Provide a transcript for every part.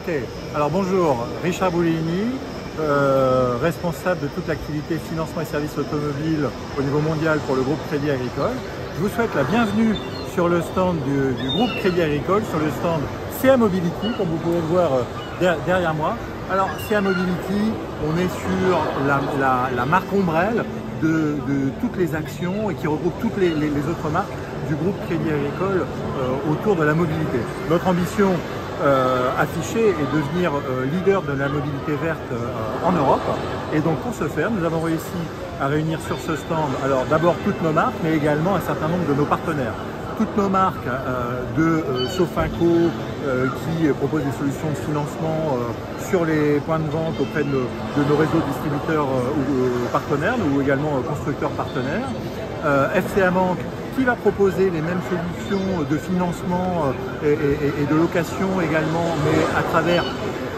Ok, alors bonjour, Richard Boulini, responsable de toute l'activité financement et services automobiles au niveau mondial pour le groupe Crédit Agricole. Je vous souhaite la bienvenue sur le stand du groupe Crédit Agricole, sur le stand CA Mobility, comme vous pouvez le voir derrière moi. Alors CA Mobility, on est sur la marque ombrelle de toutes les actions et qui regroupe toutes les autres marques du groupe Crédit Agricole autour de la mobilité. Notre ambition affichée est de devenir leader de la mobilité verte en Europe. Et donc pour ce faire, nous avons réussi à réunir sur ce stand, alors d'abord toutes nos marques, mais également un certain nombre de nos partenaires. Toutes nos marques de Sofinco qui proposent des solutions de financement sur les points de vente auprès de nos réseaux distributeurs ou partenaires, ou également constructeurs partenaires. FCA Bank qui va proposer les mêmes solutions de financement et de location également, mais à travers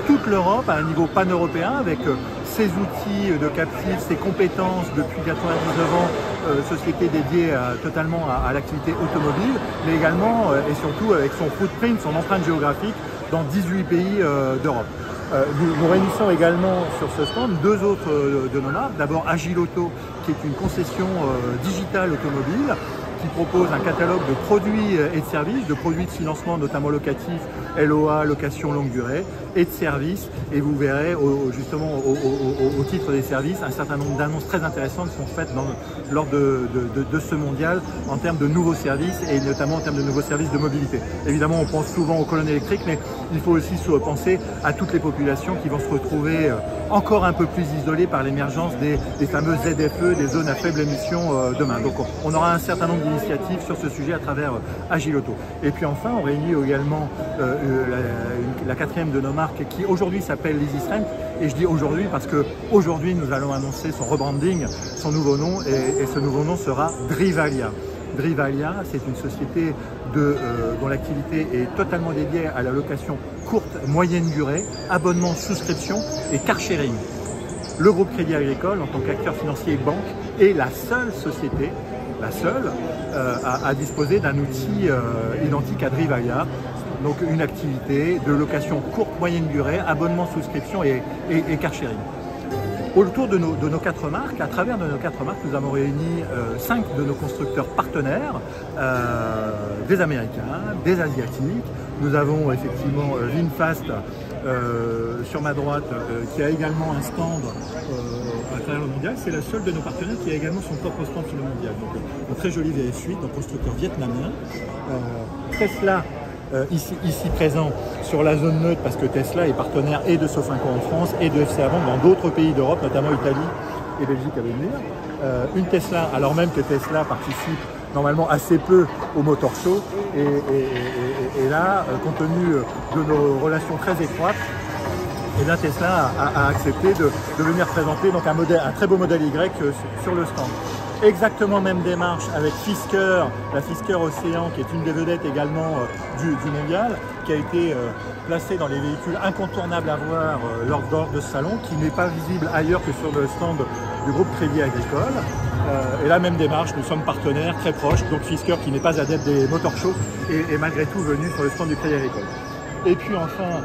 toute l'Europe, à un niveau pan-européen, avec ses outils de captif, ses compétences depuis 99 ans, société dédiée totalement à l'activité automobile, mais également et surtout avec son footprint, son empreinte géographique dans 18 pays d'Europe. Nous réunissons également sur ce stand deux autres de nos marques. D'abord Agilauto, qui est une concession digitale automobile, qui propose un catalogue de produits et de services, de produits de financement notamment locatifs, LOA, location longue durée, et de services. Et vous verrez justement au titre des services un certain nombre d'annonces très intéressantes sont faites lors de ce mondial en termes de nouveaux services et notamment en termes de nouveaux services de mobilité. Évidemment, on pense souvent aux colonnes électriques, mais il faut aussi penser à toutes les populations qui vont se retrouver encore un peu plus isolées par l'émergence des fameuses ZFE, des zones à faible émission demain. Donc on aura un certain nombre d'initiatives sur ce sujet à travers Agilauto. Et puis enfin, on réunit également la quatrième de nos marques qui aujourd'hui s'appelle l'EasyStrength. Et je dis aujourd'hui parce que aujourd'hui nous allons annoncer son rebranding, son nouveau nom, et ce nouveau nom sera Drivalia. Drivalia, c'est une société dont l'activité est totalement dédiée à la location courte, moyenne durée, abonnement, souscription et car sharing. Le groupe Crédit Agricole, en tant qu'acteur financier et banque, est la seule société, à disposer d'un outil identique à Drivalia. Donc une activité de location courte, moyenne durée, abonnement, souscription et car sharing. Autour de nos quatre marques, à travers de nos quatre marques, nous avons réuni 5 de nos constructeurs partenaires, des Américains, des Asiatiques. Nous avons effectivement VinFast sur ma droite qui a également un stand à travers le mondial. C'est la seule de nos partenaires qui a également son propre stand sur le mondial. Donc un très joli VF8, un constructeur vietnamien. Tesla ici présent sur la zone neutre parce que Tesla est partenaire et de Sofinco en France et de FCA Bank dans d'autres pays d'Europe, notamment Italie et Belgique à venir. Une Tesla, alors même que Tesla participe normalement assez peu au Motor Show et là, compte tenu de nos relations très étroites, et bien Tesla a accepté de venir présenter donc un très beau modèle Y sur le stand. Exactement même démarche avec Fisker, la Fisker Océan, qui est une des vedettes également du mondial, qui a été placée dans les véhicules incontournables à voir lors de ce salon, qui n'est pas visible ailleurs que sur le stand du groupe Crédit Agricole. Et la même démarche, nous sommes partenaires très proches, donc Fisker qui n'est pas adepte des motor shows est malgré tout venu sur le stand du Crédit Agricole. Et puis enfin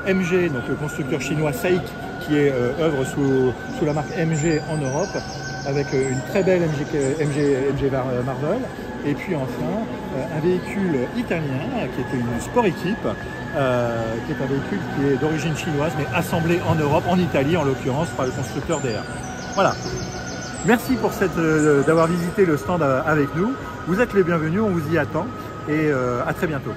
MG, donc le constructeur chinois SAIC, qui œuvre sous la marque MG en Europe, avec une très belle MG Marvel. Et puis enfin, un véhicule italien qui était une Sport Equip, qui est un véhicule qui est d'origine chinoise, mais assemblé en Europe, en Italie en l'occurrence, par le constructeur DR. Voilà. Merci pour d'avoir visité le stand avec nous. Vous êtes les bienvenus, on vous y attend et à très bientôt.